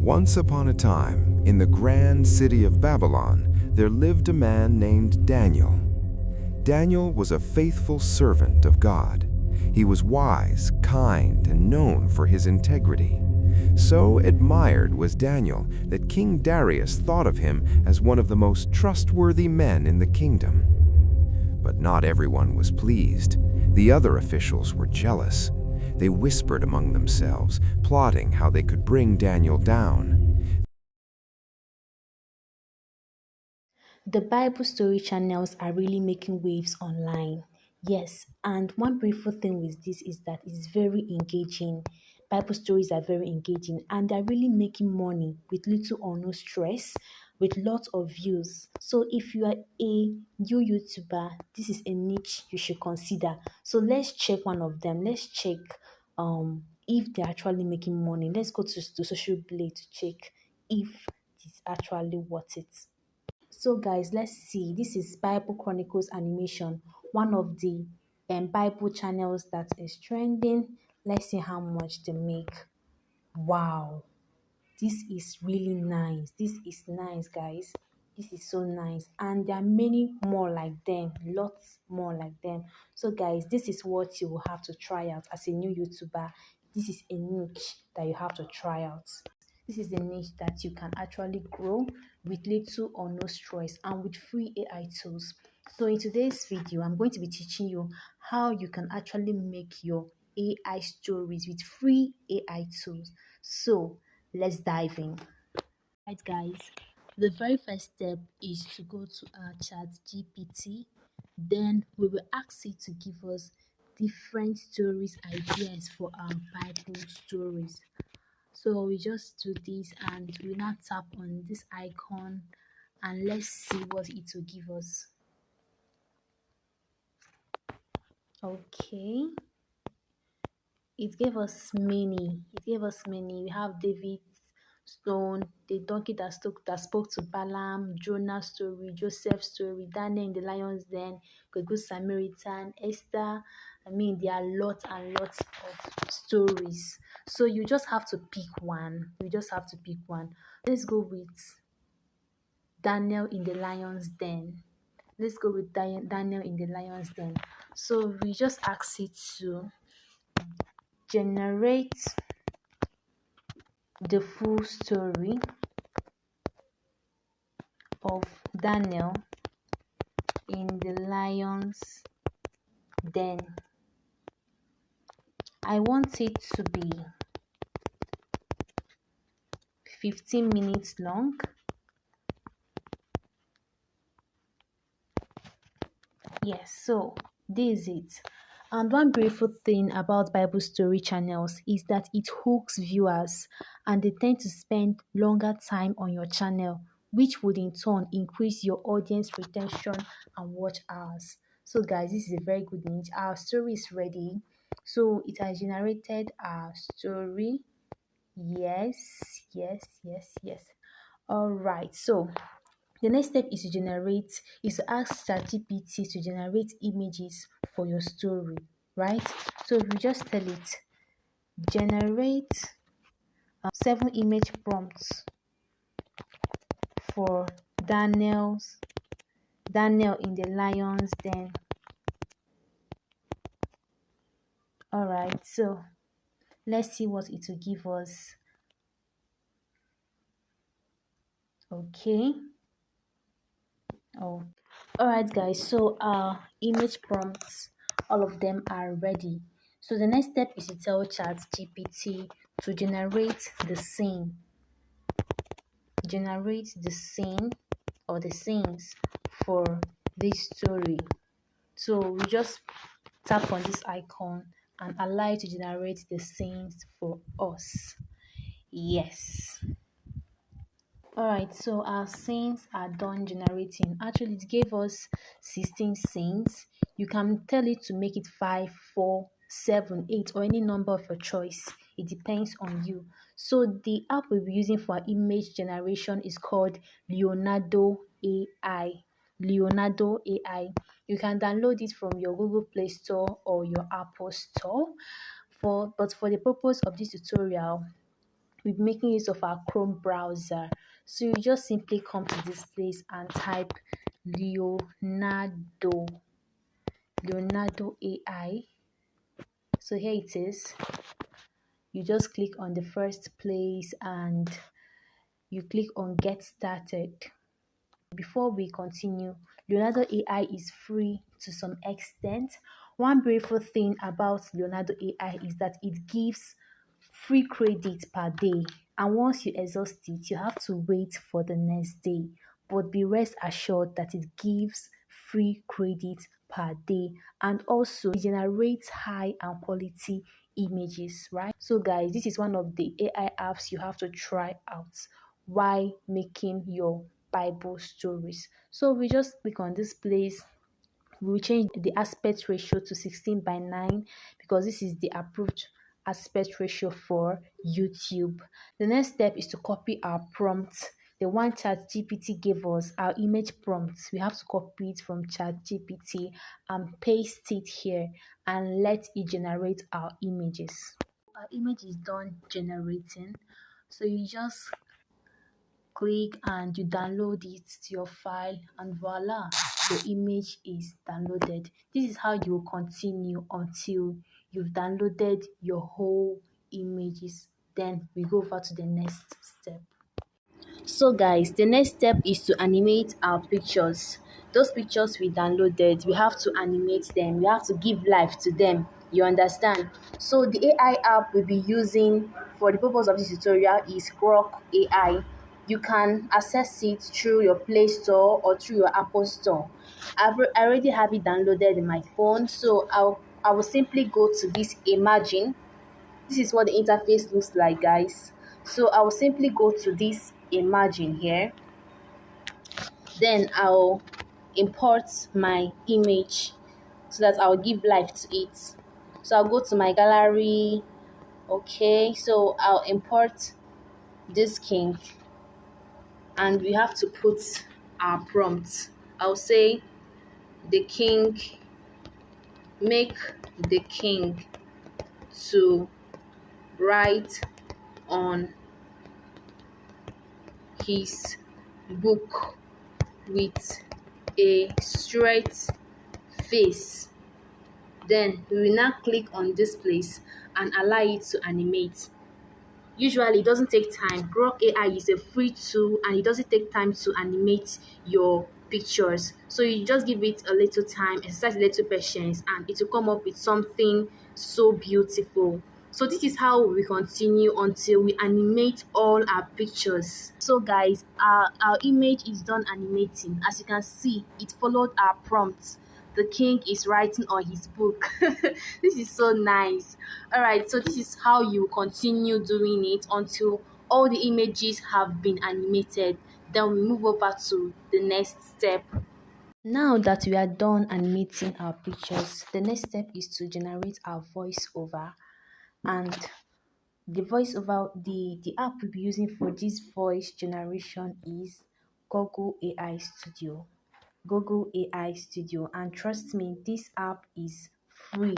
Once upon a time, in the grand city of Babylon, there lived a man named Daniel. Daniel was a faithful servant of God. He was wise, kind, and known for his integrity. So admired was Daniel that King Darius thought of him as one of the most trustworthy men in the kingdom. But not everyone was pleased. The other officials were jealous. They whispered among themselves, plotting how they could bring Daniel down. The Bible story channels are really making waves online. Yes, and one beautiful thing with this is that it's very engaging. Bible stories are very engaging and they're really making money with little or no stress, with lots of views. So if you are a new YouTuber, this is a niche you should consider. So let's check one of them. Let's check if they're actually making money. Let's go to Social Blade to check if it's actually worth it. So guys, let's see. This is Bible Chronicles Animation, one of the Bible channels that is trending. Let's see how much they make. Wow, this is really nice. This is nice, guys. This is so nice, and there are many more like them, lots more like them. So guys, this is what you will have to try out as a new YouTuber. This is a niche that you have to try out. This is a niche that you can actually grow with little or no stress and with free AI tools. So in today's video, I'm going to be teaching you how you can actually make your AI stories with free AI tools. So let's dive in. Right, guys, the very first step is to go to our chat GPT. Then we will ask it to give us different stories ideas for our Bible stories. So we just do this and we now tap on this icon and let's see what it will give us. Okay, it gave us many. We have David Stone, the donkey that spoke to Balaam, Jonah's story, Joseph's story, Daniel in the lion's den, the good Samaritan, Esther. I mean, there are lots and lots of stories. So you just have to pick one. Let's go with Daniel in the lion's den. Daniel in the lion's den. So we just ask it to generate the full story of Daniel in the lion's den. I want it to be 15 minutes long. Yes, so this is it. And one beautiful thing about Bible story channels is that it hooks viewers and they tend to spend longer time on your channel, which would in turn increase your audience retention and watch hours. So guys, this is a very good niche. Our story is ready. So it has generated our story. Yes, yes, yes, yes. All right. So the next step is to ask ChatGPT to generate images for your story, right? So we just tell it generate 7 image prompts for Daniel in the lion's den. All right, so let's see what it will give us. Okay. Oh, all right, guys. So our image prompts, all of them are ready. So the next step is to tell ChatGPT to generate the scene or the scenes for this story. So we just tap on this icon and allow it to generate the scenes for us. Yes. Alright, so our scenes are done generating. Actually, it gave us 16 scenes. You can tell it to make it 5, 4, 7, 8, or any number of your choice. It depends on you. So the app we'll be using for our image generation is called Leonardo AI. Leonardo AI. You can download it from your Google Play Store or your Apple Store. But for the purpose of this tutorial, we'll be making use of our Chrome browser. So you just simply come to this place and type Leonardo AI. So here it is. You just click on the first place and you click on get started. Before we continue, Leonardo AI is free to some extent. One beautiful thing about Leonardo AI is that it gives free credit per day, and once you exhaust it, you have to wait for the next day. But be rest assured that it gives free credit per day, and also it generates high and quality images, right? So guys, this is one of the AI apps you have to try out while making your Bible stories. So we just click on this place. We will change the aspect ratio to 16 by 9 because this is the approved aspect ratio for YouTube. The next step is to copy our prompt. The one ChatGPT gave us, our image prompt. We have to copy it from ChatGPT and paste it here and let it generate our images. Our image is done generating. So you just click and you download it to your file, and voila, your image is downloaded. This is how you will continue until you've downloaded your whole images. Then we go over to the next step. So guys, the next step is to animate our pictures. Those pictures we downloaded, we have to animate them. We have to give life to them. You understand? So the AI app we'll be using for the purpose of this tutorial is Grok AI. You can access it through your Play Store or through your Apple Store. I already have it downloaded in my phone, so I will simply go to this Imagine. This is what the interface looks like, guys. So I will simply go to this Imagine here. Then I'll import my image so that I'll give life to it. So I'll go to my gallery. Okay, so I'll import this king and we have to put our prompt. I'll say the king, make the king to write on his book with a straight face. Then we will now click on this place and allow it to animate. Usually it doesn't take time. Grok AI is a free tool and it doesn't take time to animate your pictures. So you just give it a little time, exercise a little patience, and it will come up with something so beautiful. So this is how we continue until we animate all our pictures. So guys, our image is done animating. As you can see, it followed our prompt. The king is writing on his book. This is so nice. All right, so this is how you continue doing it until all the images have been animated. Then we move over to the next step. Now that we are done animating our pictures, the next step is to generate our voiceover. And the app we'll be using for this voice generation is Google AI Studio. Google AI Studio, and trust me, this app is free.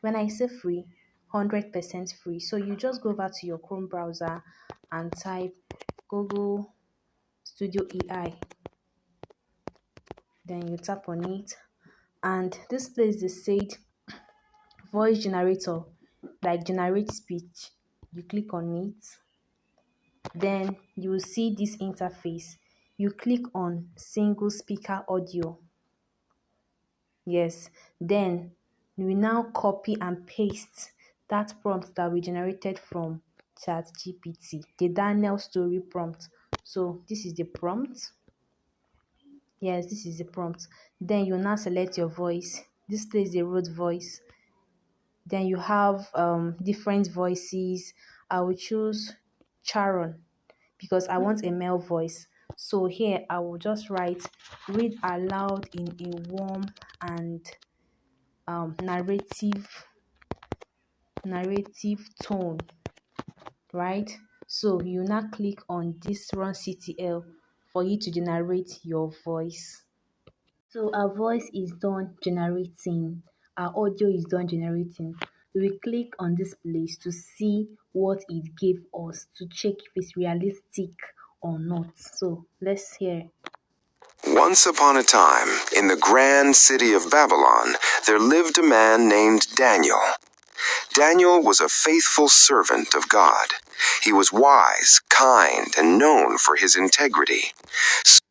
When I say free, 100% free. So you just go over to your Chrome browser and type Google Studio AI. Then you tap on it, and this place they said voice generator, like generate speech. You click on it, then you will see this interface. You click on single speaker audio. Yes, then we now copy and paste that prompt that we generated from ChatGPT, the Daniel story prompt. So this is the prompt. Yes, this is the prompt. Then you now select your voice. This place the road voice. Then you have different voices. I will choose Charon because I want a male voice. So here I will just write read aloud in a warm and narrative tone, right? So you now click on this run ctl for you to generate your voice. So our voice is done generating, our audio is done generating. we will click on this place to see what it gave us, to check if it's realistic or not. So let's hear. Once upon a time, in the grand city of Babylon, there lived a man named Daniel. Daniel was a faithful servant of God. He was wise, kind, and known for his integrity.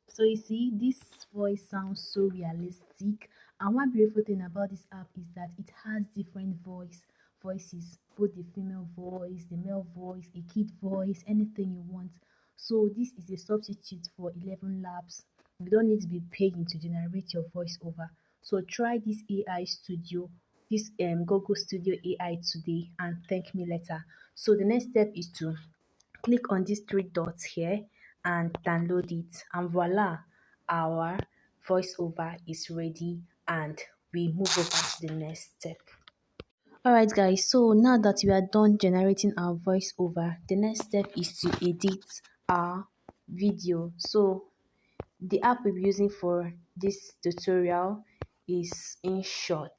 So you see, this voice sounds so realistic. And one beautiful thing about this app is that it has different voices, both the female voice, the male voice, a kid voice, anything you want. So this is a substitute for 11 labs. You don't need to be paying to generate your voice over. So try this AI studio, this Google Studio AI today, and thank me later. So the next step is to click on these three dots here and download it, and voila, our voiceover is ready, and we move over to the next step. Alright guys, so now that we are done generating our voiceover, the next step is to edit our video. So the app we'll be using for this tutorial is InShot.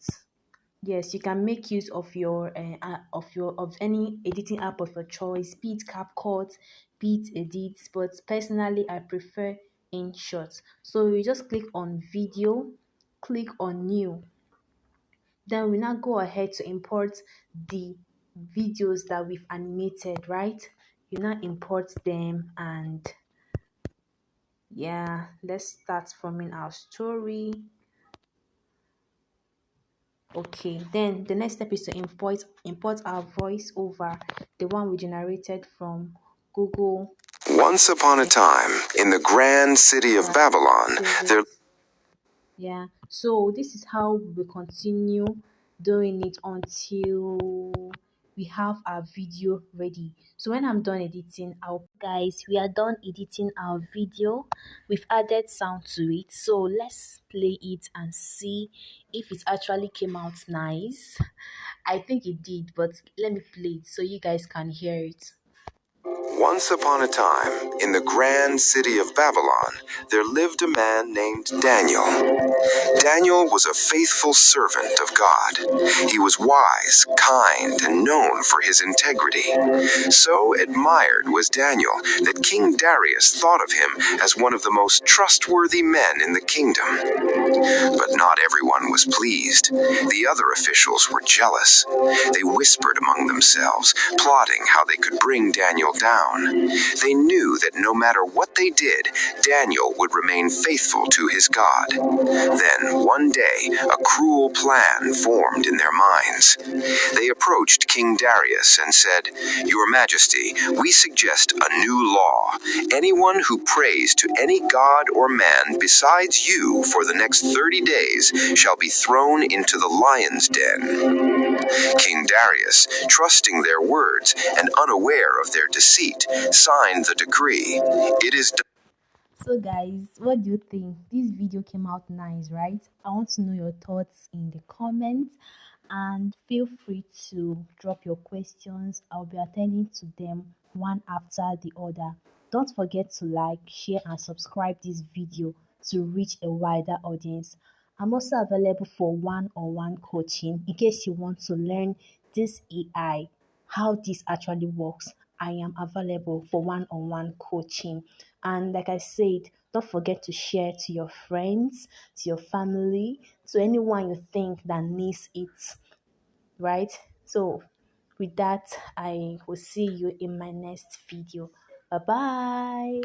Yes, you can make use of of any editing app of your choice, be it CapCut, be it Edit, but personally I prefer InShot. So you just click on video, click on new. Then we now go ahead to import the videos that we've animated, right? You now import them, and yeah, let's start forming our story. Okay, then the next step is to import our voice over, the one we generated from Google. Once upon a time, in the grand city of Babylon, there... Yeah, so this is how we continue doing it until we have our video ready. So when I'm done editing, guys, we are done editing our video. We've added sound to it, so let's play it and see if it actually came out nice. I think it did, but let me play it so you guys can hear it. Once upon a time, in the grand city of Babylon, there lived a man named Daniel. Daniel was a faithful servant of God. He was wise, kind, and known for his integrity. So admired was Daniel that King Darius thought of him as one of the most trustworthy men in the kingdom. But not everyone was pleased. The other officials were jealous. They whispered among themselves, plotting how they could bring Daniel down. They knew that no matter what they did, Daniel would remain faithful to his God. Then, one day, a cruel plan formed in their minds. They approached King Darius and said, "Your Majesty, we suggest a new law. Anyone who prays to any god or man besides you for the next 30 days shall be thrown into the lion's den." King Darius, trusting their words and unaware of their deceit, signed the decree. It is done. So guys, what do you think? This video came out nice, right? I want to know your thoughts in the comments, and feel free to drop your questions. I'll be attending to them one after the other. Don't forget to like, share, and subscribe this video to reach a wider audience. I'm also available for one-on-one coaching in case you want to learn this AI, how this actually works. I am available for one-on-one coaching. And like I said, don't forget to share to your friends, to your family, to anyone you think that needs it, right? So with that, I will see you in my next video. Bye bye.